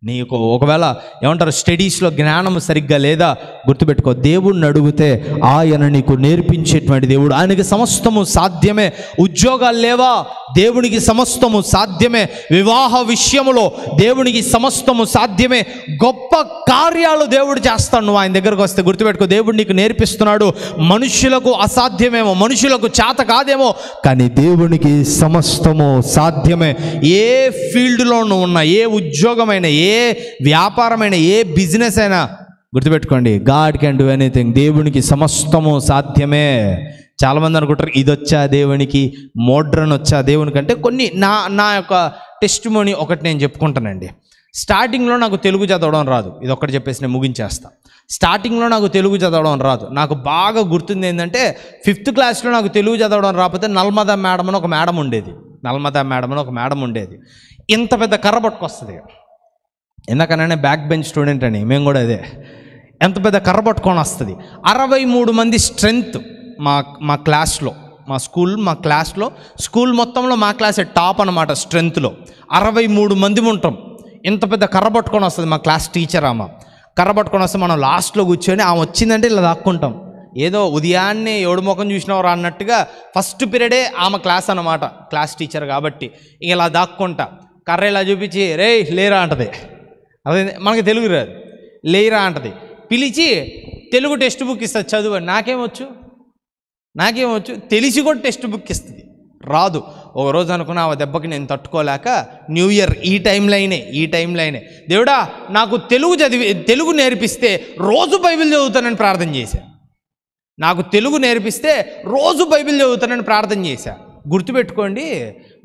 నీకు ఒకవేళ ఏమంటారు స్టడీస్లో జ్ఞానం సరిగ్గా లేదా, గుర్తుపెట్టుకో, దేవుడిని అడిగితే ఆయన నీకు నేర్పించేటువంటి దేవుడు. ఆయనకి సమస్తము సాధ్యమే. ఉద్యోగాలు లేవా? దేవునికి సమస్తము సాధ్యమే. వివాహ విషయములో దేవునికి సమస్తము సాధ్యమే. గొప్ప కార్యాలు దేవుడు చేస్తాడు నువ్వు ఆయన దగ్గరకు వస్తే. గుర్తుపెట్టుకో, దేవుడు నీకు నేర్పిస్తున్నాడు. మనుషులకు అసాధ్యమేమో, మనుషులకు చేత కాదేమో, కానీ దేవునికి సమస్తము సాధ్యమే. ఏ ఫీల్డ్లో నువ్వు ఉన్నా, ఏ ఉద్యోగమైనా, ఏ వ్యాపారమైన, ఏ బిజినెస్ అయినా, గుర్తుపెట్టుకోండి, గాడ్ కెన్ డూ ఎనీథింగ్. దేవునికి సమస్తము సాధ్యమే. చాలామంది అనుకుంటారు ఇది వచ్చా దేవునికి, మోడ్రన్ వచ్చా దేవునికి అంటే. కొన్ని నా యొక్క టెస్టిమోనీ ఒకటి నేను చెప్పుకుంటానండి. స్టార్టింగ్లో నాకు తెలుగు చదవడం రాదు, ఇది ఒక్కటి చెప్పేసి నేను ముగించేస్తా. స్టార్టింగ్లో నాకు తెలుగు చదవడం రాదు. నాకు బాగా గుర్తుంది ఏంటంటే 5th క్లాస్లో నాకు తెలుగు చదవడం రాకపోతే నల్మదా మేడం అని ఒక మేడం ఉండేది. నల్మదా మేడం అని ఒక మేడం ఉండేది. ఇంత పెద్ద కర్ర పట్టుకొస్తుంది. ఎందుకనే బ్యాక్ బెంచ్ స్టూడెంట్ అని, మేము కూడా అదే. ఎంత పెద్ద కర్ర పట్టుకొని వస్తుంది. 63 మంది స్ట్రెంగ్త్ మా క్లాస్లో, మా క్లాస్లో స్కూల్ మొత్తంలో మా క్లాసే టాప్ అనమాట స్ట్రెంగ్త్లో. 63 మంది ఉంటాం. ఇంత పెద్ద కర్ర పట్టుకొని వస్తుంది మా క్లాస్ టీచర్. ఆమె కర్ర పట్టుకొని వస్తే మనం లాస్ట్లో కూర్చొని ఆమె వచ్చిందంటే ఇలా దాక్కుంటాం. ఏదో ఉదయాన్నే ఎవడు ముఖం చూసినవారు అన్నట్టుగా ఫస్ట్ పీరియడే ఆమె క్లాస్ అనమాట, క్లాస్ టీచర్ కాబట్టి. ఇంక ఇలా దాక్కుంటా, కర్ర ఇలా చూపించి రే లేరా అంటది. అదే మనకి తెలుగు రాదు, లేరా అంటది. పిలిచి తెలుగు టెక్స్ట్ బుక్ ఇస్తుంది, చదువు. నాకేమొచ్చు తెలిసి కూడా టెక్స్ట్ బుక్ ఇస్తుంది, రాదు. ఒకరోజు అనుకున్నా ఆ దెబ్బకి నేను తట్టుకోలేక న్యూ ఇయర్ ఈ టైంలో దేవుడా నాకు తెలుగు నేర్పిస్తే రోజు బైబిల్ చదువుతానని ప్రార్థన చేశాను. నాకు తెలుగు నేర్పిస్తే రోజు బైబిల్ చదువుతానని ప్రార్థన చేశా. గుర్తుపెట్టుకోండి,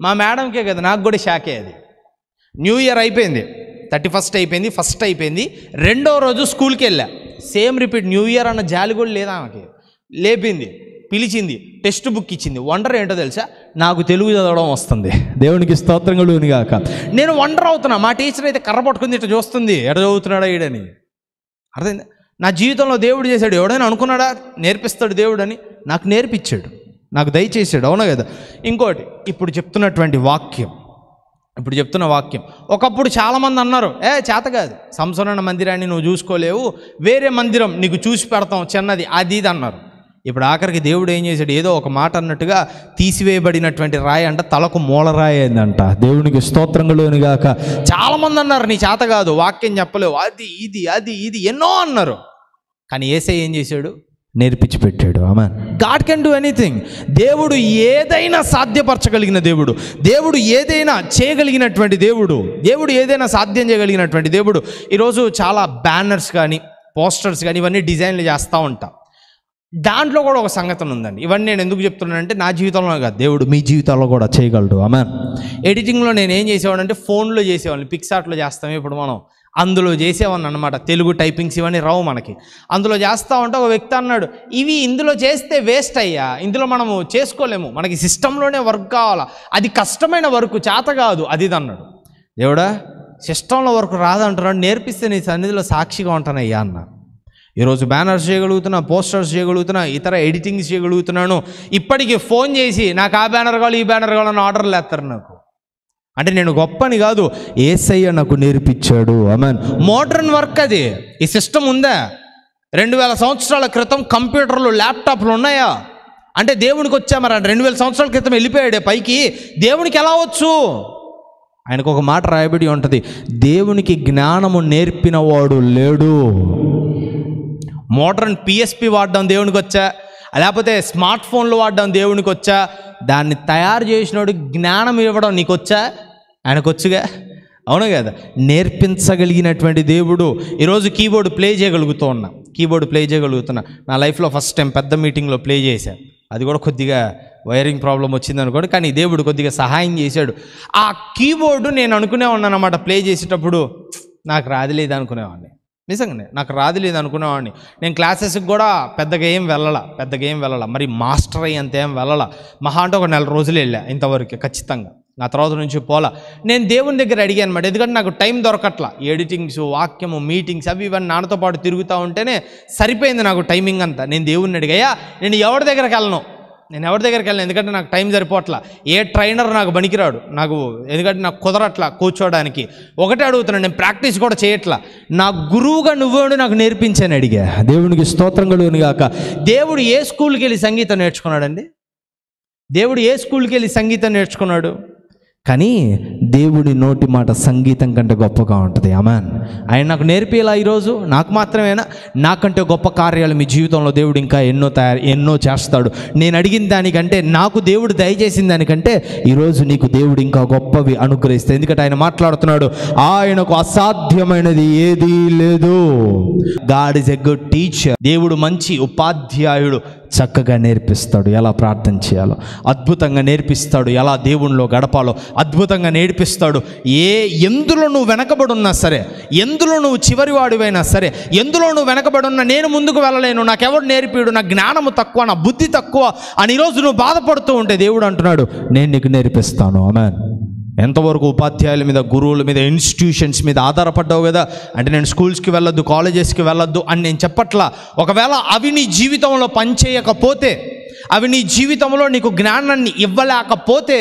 మా మేడంకే కదా, నాకు కూడా షాకే అది. న్యూ ఇయర్ అయిపోయింది, 31st అయిపోయింది, 1st అయిపోయింది. 2వ రోజు స్కూల్కి వెళ్ళా, సేమ్ రిపీట్. న్యూ ఇయర్ అన్న జాలి కూడా లేదా ఆమెకి. లేపింది, పిలిచింది, టెక్స్ట్ బుక్ ఇచ్చింది. వండర్ ఏంటో తెలుసా, నాకు తెలుగు చదవడం వస్తుంది. దేవునికి స్తోత్రం కలుగును గాక. నేను వండర్ అవుతున్నా. మా టీచర్ అయితే కర్ర పట్టుకుంది, ఇట్లా చూస్తుంది, ఎడ చదువుతున్నాడా ఈడని. అర్థమైంది? నా జీవితంలో దేవుడు చేశాడు. ఎవడైనా అనుకున్నాడా నేర్పిస్తాడు దేవుడు అని? నాకు నేర్పించాడు, నాకు దయచేసాడు. అవునా కదా? ఇంకోటి ఇప్పుడు చెప్తున్న వాక్యం, ఒకప్పుడు చాలామంది అన్నారు, చేత కాదు, సంసోన మందిరాన్ని నువ్వు చూసుకోలేవు, వేరే మందిరం నీకు చూసి పెడతాం చిన్నది, అది ఇది అన్నారు. ఇప్పుడు ఆఖరికి దేవుడు ఏం చేశాడు, ఏదో ఒక మాట అన్నట్టుగా తీసివేయబడినటువంటి రాయి అంట తలకు మూలరాయి అయిందంట. దేవునికి స్తోత్రంలోని గాక. చాలామంది అన్నారు నీ చేత కాదు, వాక్యం చెప్పలేవు, అది ఇది ఎన్నో అన్నారు. కానీ యేసయ్య ఏం చేశాడు, నేర్పించి పెట్టాడు. Amen. God can do anything. దేవుడు ఏదైనా సాధ్యపరచగలిగిన దేవుడు, దేవుడు ఏదైనా చేయగలిగినటువంటి దేవుడు, దేవుడు ఏదైనా సాధ్యం చేయగలిగినటువంటి దేవుడు. ఈరోజు చాలా బ్యానర్స్ కానీ పోస్టర్స్ కానీ ఇవన్నీ డిజైన్లు చేస్తూ ఉంటాం. దాంట్లో కూడా ఒక సంగతి ఉందండి. ఇవన్నీ నేను ఎందుకు చెప్తున్నానంటే నా జీవితంలో కాదు, దేవుడు మీ జీవితాల్లో కూడా చేయగలడు. ఆమేన్. ఎడిటింగ్లో నేను ఏం చేసేవాడంటే ఫోన్లో చేసేవాడిని, పిక్సార్ట్లో చేస్తాం ఇప్పుడు మనం, అందులో చేసేవాడిని అనమాట. తెలుగు టైపింగ్స్ ఇవన్నీ రావు మనకి. అందులో చేస్తూ ఉంటే ఒక వ్యక్తి అన్నాడు, ఇవి ఇందులో చేస్తే వేస్ట్ అయ్యా, ఇందులో మనము చేసుకోలేము, మనకి సిస్టంలోనే వర్క్ కావాలా, అది కష్టమైన వర్క్, చేత కాదు అది ఇది అన్నాడు. దేవుడా సిస్టంలో వర్క్ రాదంటున్నాడు, నేర్పిస్తే నీ సన్నిధిలో సాక్షిగా ఉంటానయ్యా అన్నా. ఈరోజు బ్యానర్స్ చేయగలుగుతున్నా, పోస్టర్స్ చేయగలుగుతున్నా, ఇతర ఎడిటింగ్స్ చేయగలుగుతున్నాను. ఇప్పటికీ ఫోన్ చేసి నాకు ఆ బ్యానర్ కావాలి, ఈ బ్యానర్ కావాలని ఆర్డర్లు వేస్తారు నాకు. అంటే నేను గొప్పని కాదు, యేసయ్య నాకు నేర్పించాడు. ఆమేన్. మోడర్న్ వర్క్ అది. ఈ సిస్టమ్ ఉందా? 2000 సంవత్సరాల క్రితం కంప్యూటర్లు, ల్యాప్టాప్లు ఉన్నాయా అంటే దేవునికి వచ్చా? మరి 2000 సంవత్సరాల క్రితం వెళ్ళిపోయాడే పైకి, దేవునికి ఎలా వచ్చు? ఆయనకు ఒక మాట రాయబడి ఉంటుంది, దేవునికి జ్ఞానము నేర్పిన వాడు లేడు. మోడర్న్ PSP వాడడం దేవునికి వచ్చా, లేకపోతే స్మార్ట్ ఫోన్లు వాడడం దేవునికి వచ్చా? దాన్ని తయారు చేసినోడు జ్ఞానం ఇవ్వడం నీకు వచ్చా? ఆయనకు వచ్చుగా. అవును కదా? నేర్పించగలిగినటువంటి దేవుడు. ఈరోజు కీబోర్డ్ ప్లే చేయగలుగుతున్నా. నా లైఫ్లో ఫస్ట్ టైం పెద్ద మీటింగ్లో ప్లే చేశాను. అది కూడా కొద్దిగా వైరింగ్ ప్రాబ్లం వచ్చింది అనుకోండి, కానీ దేవుడు కొద్దిగా సహాయం చేశాడు. ఆ కీబోర్డు నేను అనుకునే ఉన్నాను అన్నమాట, ప్లే చేసేటప్పుడు నాకు రాదులేదు అనుకునేవాడిని. నిజంగానే నాకు రాదులేదు అనుకునేవాడిని. నేను క్లాసెస్కి కూడా పెద్దగా ఏం వెళ్ళాల, మరి మాస్టర్ అయ్యేంత ఏం వెళ్ళాల. మహా అంటే ఒక 4 రోజులు వెళ్ళా ఇంతవరకు ఖచ్చితంగా. నా తర్వాత నుంచి పోలా. నేను దేవుని దగ్గర అడిగాను అనమాట, ఎందుకంటే నాకు టైం దొరకట్లా. ఎడిటింగ్స్, వాక్యము, మీటింగ్స్ అవి ఇవన్నీ నాన్నతో పాటు తిరుగుతూ ఉంటేనే సరిపోయింది నాకు టైమింగ్ అంతా. నేను దేవుణ్ణి అడిగాయా, నేను ఎవరి దగ్గరికి వెళ్ళను, నేను ఎవరి దగ్గరికి వెళ్ళను, ఎందుకంటే నాకు టైం సరిపోవట్లా. ఏ ట్రైనర్ నాకు పనికిరాడు, ఎందుకంటే నాకు కుదరట్లా కూర్చోవడానికి. ఒకటే అడుగుతున్నాను, నేను ప్రాక్టీస్ కూడా చేయట్లా. నా గురువుగా నువ్వేడు నాకు నేర్పించాను అడిగా. దేవునికి స్తోత్రం కలుగును గాక. దేవుడు ఏ స్కూల్కి వెళ్ళి సంగీతం నేర్చుకున్నాడండి? దేవుడు ఏ స్కూల్కి వెళ్ళి సంగీతం నేర్చుకున్నాడు? కానీ దేవుడి నోటి మాట సంగీతం కంటే గొప్పగా ఉంటుంది. ఆమేన్. ఆయన నాకు నేర్పేలా ఈరోజు నాకు మాత్రమేనా? నాకంటే గొప్ప కార్యాలు మీ జీవితంలో దేవుడు ఇంకా ఎన్నో చేస్తాడు. నేను అడిగిన దానికంటే, నాకు దేవుడు దయచేసిన దానికంటే ఈరోజు నీకు దేవుడు ఇంకా గొప్పవి అనుగ్రహిస్తాడు. ఎందుకంటే ఆయన మాట్లాడుతున్నాడు, ఆయనకు అసాధ్యమైనది ఏదీ లేదు. God is a good teacher. దేవుడు మంచి ఉపాధ్యాయుడు. చక్కగా నేర్పిస్తాడు ఎలా ప్రార్థన చేయాలో, అద్భుతంగా నేర్పిస్తాడు ఎలా దేవునిలో గడపాలో, అద్భుతంగా నేర్పిస్తాడు. ఎందులో నువ్వు వెనకబడి ఉన్నా సరే, ఎందులో నువ్వు చివరివాడివైనా సరే, ఎందులో నువ్వు వెనకబడి ఉన్నా, నేను ముందుకు వెళ్ళలేను, నాకెవడు నేర్పిడు, నా జ్ఞానము తక్కువ, నా బుద్ధి తక్కువ అని ఈరోజు నువ్వు బాధపడుతూ ఉంటే దేవుడు అంటున్నాడు, నేను నీకు నేర్పిస్తాను. ఆమేన్. ఎంతవరకు ఉపాధ్యాయుల మీద, గురువుల మీద, ఇన్స్టిట్యూషన్స్ మీద ఆధారపడ్డావు కదా. అంటే నేను స్కూల్స్కి వెళ్ళొద్దు, కాలేజెస్కి వెళ్ళొద్దు అని నేను చెప్పట్లా. ఒకవేళ అవి నీ జీవితంలో పనిచేయకపోతే, అవి నీ జీవితంలో నీకు జ్ఞానాన్ని ఇవ్వలేకపోతే,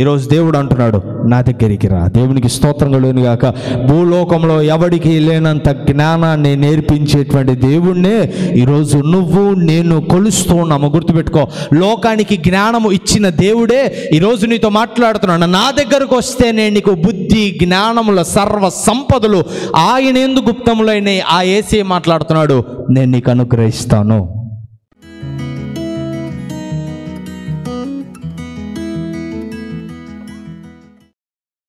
ఈరోజు దేవుడు అంటున్నాడు, నా దగ్గరికి రా. దేవునికి స్తోత్రం కలుగును గాక. భూలోకంలో ఎవడికి లేనంత జ్ఞానాన్ని నేర్పించేటువంటి దేవుణ్ణే ఈరోజు నువ్వు నేను కొలుస్తూ ఉన్నాము. గుర్తుపెట్టుకో, లోకానికి జ్ఞానము ఇచ్చిన దేవుడే ఈరోజు నీతో మాట్లాడుతున్నాడు. నా దగ్గరకు వస్తే నేను నీకు బుద్ధి, జ్ఞానముల సర్వ సంపదలు ఆయన యందు గుప్తములైన ఆ యేసే మాట్లాడుతున్నాడు, నేను నీకు అనుగ్రహిస్తాను.